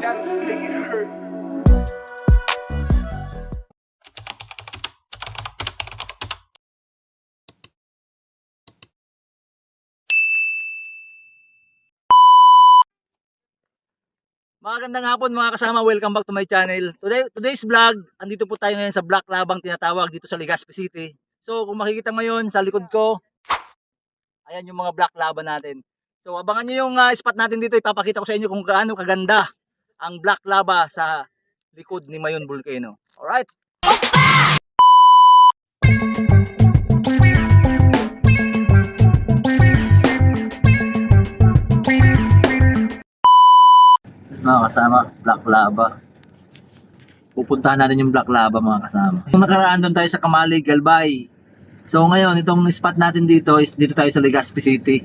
dance, make it hurt. Magandang hapon mga kasama, welcome back to my channel. Today's vlog, andito po tayo ngayon sa Black Labang tinatawag dito sa Legazpi City. So kung makikita ngayon sa likod ko, ayan yung mga Black Laba natin. So abangan nyo yung spot natin dito, ipapakita ko sa inyo kung gaano kaganda ang Black Laba sa likod ni Mayon Volcano. Alright! Mga kasama, Black Laba. Pupuntahan natin yung Black Laba mga kasama. Kung nakaraan doon tayo sa Kamali, Galbay. So ngayon, itong spot natin dito is dito tayo sa Legazpi City.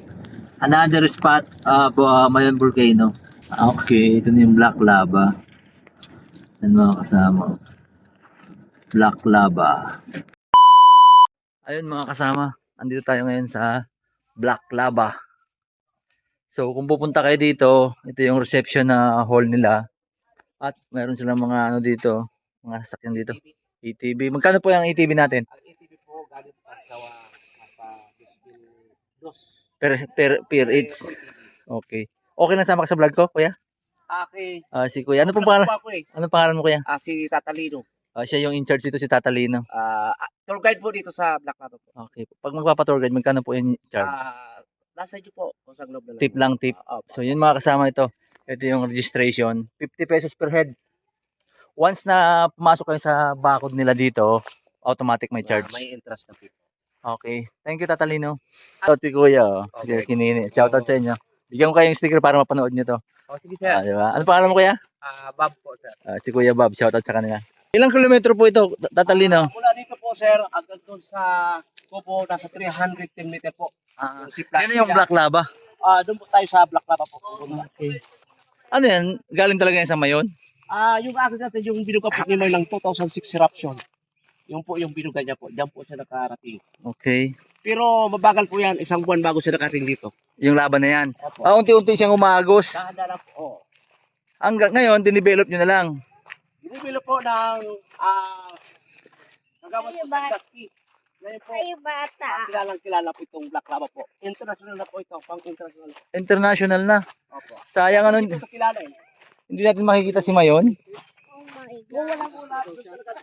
Another spot, Mayon Volcano. Okay, ito na yung Black Laba. Yan mga kasama. Black Laba. Ayun mga kasama, andito tayo ngayon sa Black Laba. So kung pupunta kayo dito, ito yung reception na hall nila. At mayroon silang mga ano dito, mga sasakyan dito. ATV. Magkano po yung ATV natin? Ang ATV po galing pa sa nasa 2,000 Per each. Okay. Okay lang sama ka sa vlog ko, kuya? Okay. Si kuya. Ano pong pangalan? Anong pangalan mo kuya? Si Tatalino. Siya yung in charge dito, si Tatalino. Tour guide po dito sa Black Laba po. Okay. Pag magpapa-tour guide, magkano po yung charge? Nasa inyo po kung saan globe na lang. Tip lang, tip. So yun mga kasama ito. Ito yung registration. 50 pesos per head. Once na pumasok kayo sa bakod nila dito, automatic may charge. May interest na po. Okay. Thank you, Tatalino. Shoutout si Kuya. Sige, Okay. kinini. Shoutout sa inyo. Bigyan ko kayo yung sticker para mapanood nyo to. Sige sir. Diba? Ano pangalan mo Kuya? Bob po sir. Si Kuya Bob. Shoutout sa kanila. Ilang kilometro po ito, Tatalino? Mula dito po sir, hanggang doon sa Kubo, nasa 310 meter po. Yung zipline. Yan yung Black Laba. Doon po tayo sa Black Laba po. Okay. Ano yan? Galing talaga yan sa Mayon? Yung akin natin, yung binuga po ni Mayor ng 2006 eruption. Yung po yung binuga niya po. Diyan po siya nakarating. Okay. Pero mabagal po yan, isang buwan bago siya nakarating dito. Yung laban na yan. Opo. Unti-unti siyang umagos. Dahan-dahan lang po. Oh. Hanggang ngayon, dinevelop nyo na lang. Binibilo po ng nagawa po sa Legazpi. Ngayon po, kilala po itong Black Laba po. International na po ito, pang international. International na. Opo. Sayang ano, Hindi po ito kilala eh. hindi natin makikita si Mayon. Kung wala po na,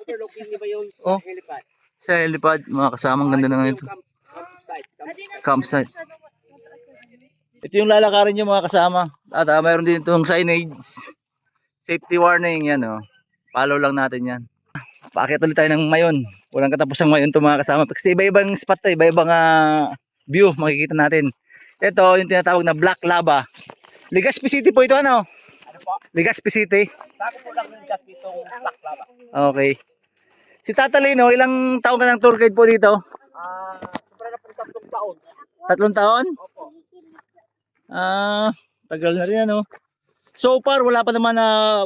overlooking di ba yun Oh. sa helipad? Sa helipad, mga kasamang ganda na Yung ito. campsite. Campsite. Ito yung lalakarin nyo mga kasama. At mayroon din itong signage. Safety warning yan oh. Follow lang natin yan. Paakit ulit tayo ng Mayon. Walang katapusang Mayon to mga kasama. Kasi iba-ibang spot to, iba-ibang view makikita natin. Ito yung tinatawag na Black Laba. Legazpi City po ito ano? Ano po? Legazpi City. Sabi po lang ng Legazpi itong Black Laba. Okay. Si Tatalino, ilang taon ka ng tour guide po dito? Sobra na po 3 taon. 3 taon? Opo. Tagal na rin ano. So far, wala pa naman na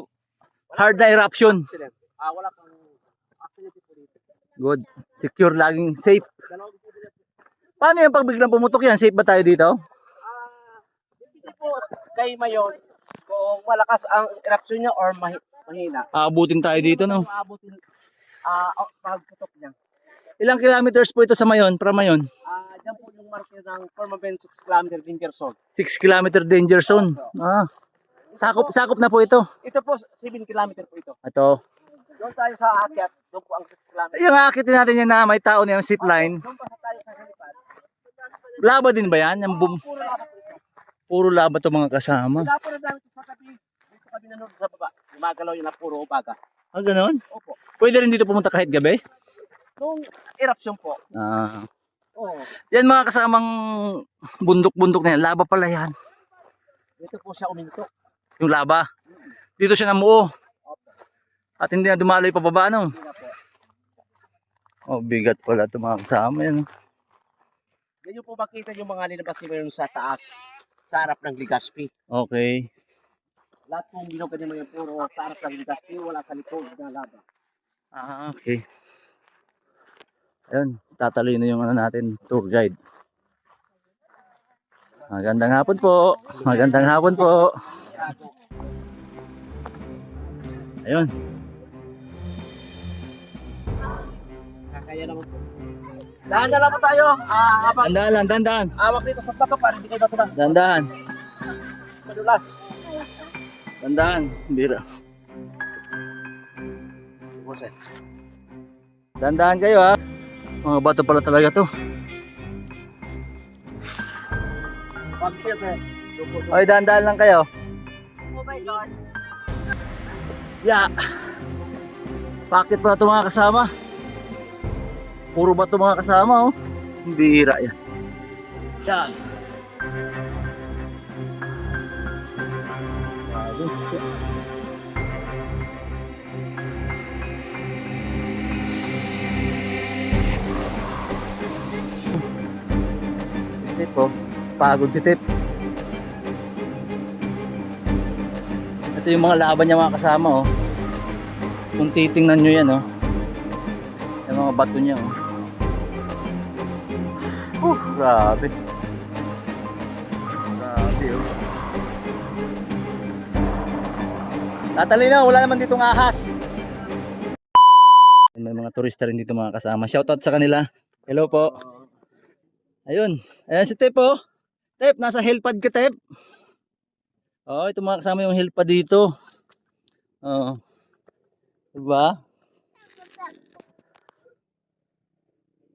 hard na eruption. Accident. Wala pang activity po dito. Good. Secure, laging safe. Dalawang po dito. Paano yung pag biglang pumutok yan? Safe ba tayo dito? Hindi po kay Mayon kung malakas ang eruption niya or mahina. Aabutin tayo dito, no? Maabutin pagputok niya. Ilang kilometers po ito sa Mayon, from Mayon? Diyan po yung marker ng permanent 6 km danger zone. 6 kilometer danger zone. Sakop na po ito. Ito po 7 km po ito. Ito. Doon tayo sa akyat, doon po ang 6 km. Yung akitin natin yan na may tao na yung zip line. Doon pa tayo sa helipad. Laba din ba yan? Yung Puro laba po ito. puro laba to mga kasama. Wala po na dami sa tabi. Dito kami nanood sa baba. Gumagalaw yun na puro umaga. Ganon? Opo. Pwede rin dito pumunta kahit gabi? Nung eruption po. Oo. Yan mga kasamang bundok-bundok na yan. Laba pala yan. Dito po siya uminto. Yung laba. Dito siya namuo. At hindi na dumaloy pa baba, no? Hindi na po. Bigat pala ito mga kasama yan. Ganyan po makita yung mga linabas ni Mayon sa taas. Sa harap ng Legazpi. Okay. Lahat pong binuga ni Mayon puro sa harap ng Legazpi. Wala sa likod na laba. Okay. Ayun, Tatalino yung ano natin, tour guide. Magandang hapon po. Magandang hapon po. Ayun. Kaya naman po. Dahan na lang po tayo. Dandahan lang, dandahan. Awak dito sa plato para hindi kayo matulang. Dandahan. Madulas. Dandahan. Bira. Dandahan kayo ha. Mga bato pala talaga to. Wag po sir. Ay, dandahan lang kayo. Oh my gosh. Yeah. Bakit pala ito mga kasama? Puro ba ito mga kasama oh? Bihira yan. Yan. Si Tip oh. Pagod si Tip. Ito yung mga laban niya mga kasama oh. Kung titingnan nyo yan oh. Yung mga bato niya oh. Grabe. Grabe oh. Tatalino, wala naman ditong ahas. May mga turista rin dito mga kasama. Shoutout sa kanila. Hello po. Ayun. Ayan si Tep oh. Tep, nasa helipad ka Tep. Oh, ito mga kasama yung helipad dito. Oh. Diba?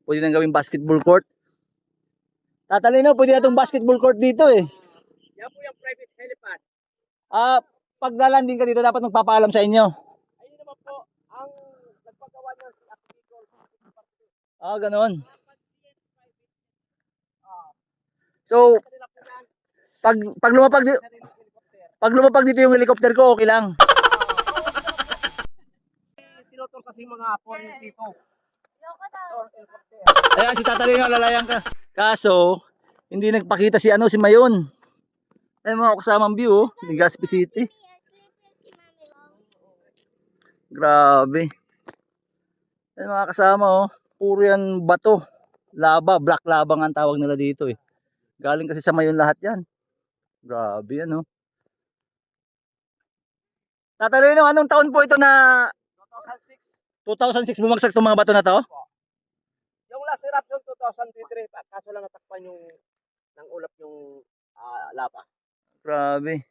Pwede nang gawing basketball court. Tatalino, pwede na itong basketball court dito eh. Yan po yung private helipad. Pag lalanding ka dito, dapat magpapaalam sa inyo. Ayun naman po, ang nagpagawa niya si Apple. Ganon. So, pag lumapag dito yung helicopter ko, okay lang. Tinutur kasi mga foreign dito. Ayan, si Tatalino, lalayang ka. Kaso, hindi nagpakita si Mayon. Ayun mga kasamang view, oh. Legazpi City. Grabe. Ayun mga kasama, oh. Puro yan bato. Lava, black lava nga ang tawag nila dito eh. Galing kasi sa Mayon lahat yan. Grabe yan, oh. Tatalino, anong taon po ito na 2006. 2006 bumagsak itong mga bato na to? Yung last eruption 2003, kaso lang natakpan yung ng ulap yung lava. Grabe.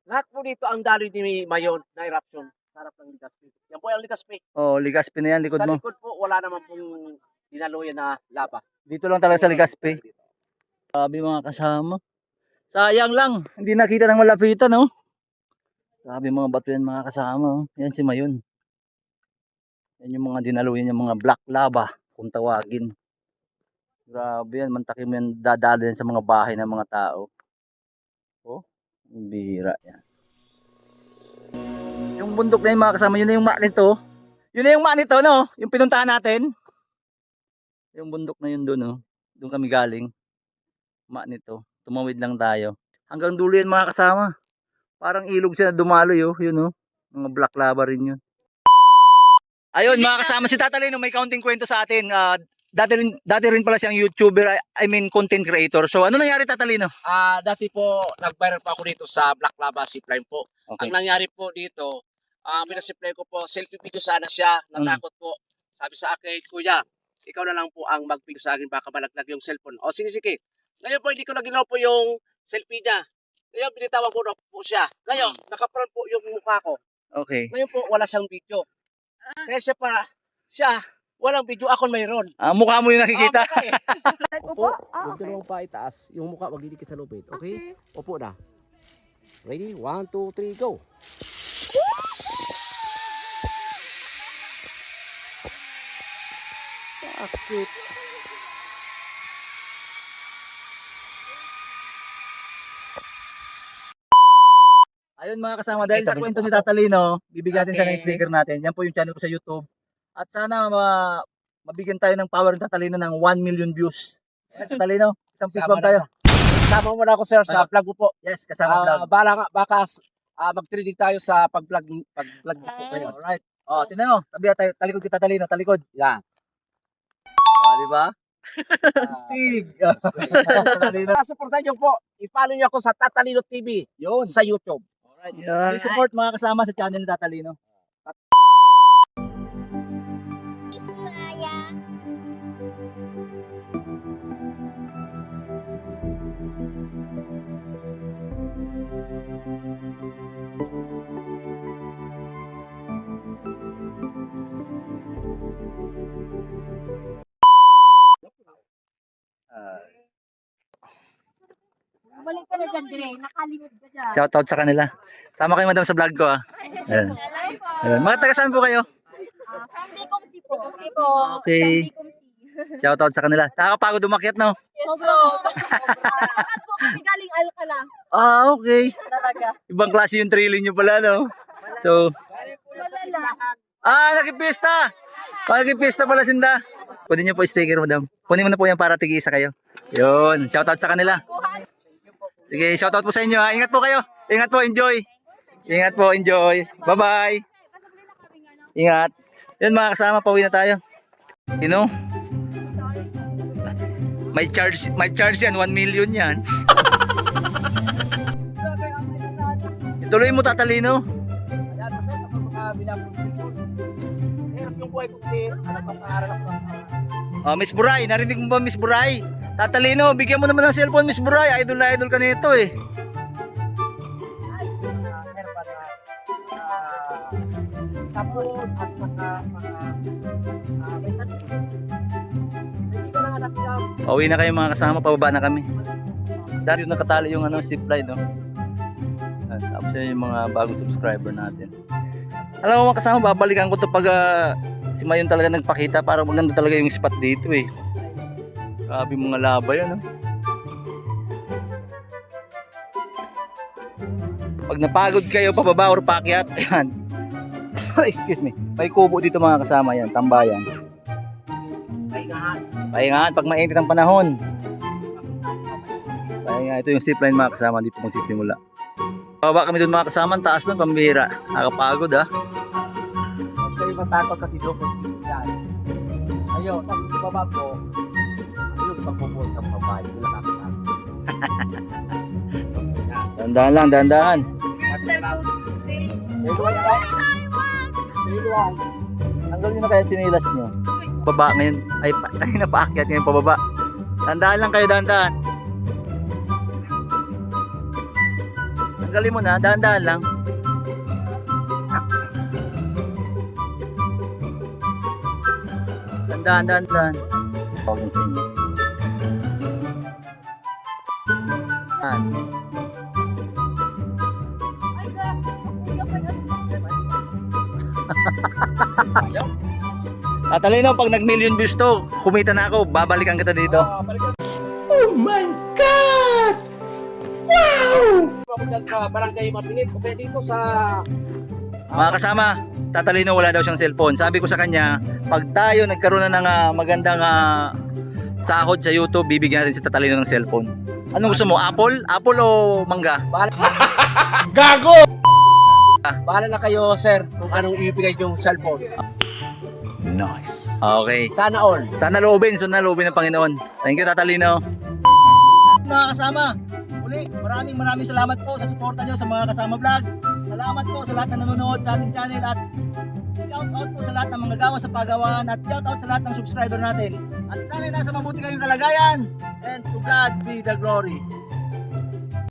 Lahat po dito ang daloy ni Mayon na eruption. Sarap ng Legazpi. Yan po yung Legazpi. Oh, Legazpi na yan, likod Sa mo. likod po, wala naman pong dinaluyan na lava. Dito lang talaga sa Legazpi. Grabe mga kasama. Sayang lang, hindi nakita ng malapitan, no? Grabe mga bato yan mga kasama, oh. Yan si Mayon. Yan yung mga dinaluyan yung mga black lava, kung tawagin. Grabe yan, mantakin mo yan, dadali yan sa mga bahay ng mga tao. Oh, ang bihira yan. Yung bundok na yung mga kasama, yun na yung mak nito. Yun na yung mak nito, no? Yung pinuntahan natin. Yung bundok na yun doon, no? Doon kami galing. Mak nito. Tumawid lang tayo. Hanggang dulo yan mga kasama. Parang ilog siya na dumaloy, oh. Yun, oh. Mga black lava rin yun. Ayun, mga kasama, si Tatalino may kaunting kwento sa atin. Dati rin pala siyang YouTuber, I mean content creator. So ano nangyari Tatalino? Dati po, nag-viral pa ako dito sa Black Lava Zipline po. Okay. Ang nangyari po dito, pinasiplay ko po, selfie video sana siya, natakot po. Sabi sa akin, kuya, ikaw na lang po ang mag-video sa akin, baka malaglag yung cellphone. O sige, sige. Ngayon po, hindi ko na ginawa po yung selfie niya. Ngayon, binitawan ko na po siya. Ngayon, nakapront po yung mukha ko. Okay. Ngayon po, wala siyang video. Kaya siya, walang video, ako mayroon. Mukha mo yung nakikita. Okay. Upo? Yung dalawang pa itaas, yung mukha magdidikit sa lupit. Okay? Upo na. Ready? 1, 2, 3, go! Bakit? Ayun mga kasama, dahil sa kwento ni Tatalino, bibigyan natin siya ng Okay. sticker natin. Yan po yung channel ko sa YouTube. At sana mabigyan tayo ng power ng Tatalino ng 1 million views. Ayan, Tatalino, isang fist bump tayo. Kasama mo na ako sir sa vlog ko po. Yes, kasama vlog. Bala nga, baka mag-trending tayo sa pag-vlog po kayo. Alright. Tinan mo, tabi talikod kita Tatalino, talikod. Yan. Di ba? Stig. Tatalino. Supportan niyo po. I-follow niyo ako sa Tatalino TV Yun. sa YouTube. Alright. Please support mga kasama sa channel ni Tatalino. Bumalik ka na dyan, Dre. Nakalimod ka dyan. Shoutout sa kanila. Sama kayo madam sa vlog ko ah. Ayan. Ayan. Mga taga saan po kayo? From Tecumseh po. Okay. Shoutout sa kanila. Nakakapagod umakyat no? Sobrang. Lahat po kami galing Alcala. Ah, okay. Talaga. Ibang klase yung trailing nyo pala no? So, Wala lang. nagipista! Nagipista pala sinda. Kunin nyo po sticker madam. Kunin mo na po yan para tigisa kayo. Yun. Shoutout sa kanila. Sige, shoutout po sa inyo ha. Ingat po kayo. Ingat po, enjoy. Ingat po, enjoy. Bye-bye. Ingat. Yun mga kasama, pauwi na tayo. You know? May charge yan, 1 million yan. Ituloy mo tatalino. Ayan, basta sa pagkakabilang po. Hirap yung buhay ko kasi alam ko pangaral ako. Oh, Miss Buray, narinig mo ba Miss Buray? Tatalino, bigyan mo naman ng cellphone Miss Buray. Idol na idol ka nito eh. Meron pa na tapon at saka mga may tanong. Hindi ka lang anak niya. Pauwi na kayo mga kasama, pababa na kami. Dati yung nakatali yung zipline no. Tapos yun yung mga bagong subscriber natin. Alam mo mga kasama, babalikan ko to pag si Mayon talaga nagpakita para maganda talaga yung spot dito eh. Grabe mga laba yan. Pag napagod kayo pababa or paakyat, yan. Excuse me. May kubo dito mga kasama yan, tambayan. Pahingahan. Pahingahan pag mainit ang panahon. Pahinga, ito yung zipline mga kasama dito magsisimula. Baba kami doon mga kasama, taas doon, pambihira. Nakapagod ah. Siya yung matakot kasi doon kung yan. Ayun, tapos sa baba po, ayun, pagpupul ng babae. Wala kakakak. Dandahan lang, dandahan. Tanggal nyo na kaya chinilas nyo. Baba ngayon, ay napaakyat ngayon pababa. Dandahan lang kayo, dandahan. Tanggalin mo na, dandahan lang. Dandahan. Tawag sa inyo. Tatalino, pag nag-million views to, kumita na ako, babalikan kita dito. Oh my God! Wow! Ako dyan sa barangay Mapinit, o kaya dito sa... Mga kasama, Tatalino wala daw siyang cellphone. Sabi ko sa kanya, pag tayo nagkaroon na ng magandang sahod sa YouTube, bibigyan natin si Tatalino ng cellphone. Anong gusto mo? Apple? Apple o mangga? Gago! Bahala na kayo, sir, kung anong ibigay yung cellphone. Nice. Okay. Sana all. Sana loobin ng Panginoon. Thank you, Tatalino. Mga kasama, uli, maraming salamat po sa suporta nyo sa mga kasama vlog. Salamat po sa lahat na nanonood sa ating channel at shout out po sa lahat ng mga gawa sa pagawaan at shout out sa lahat ng subscriber natin. At sana nasa mabuti kayong kalagayan and to God be the glory.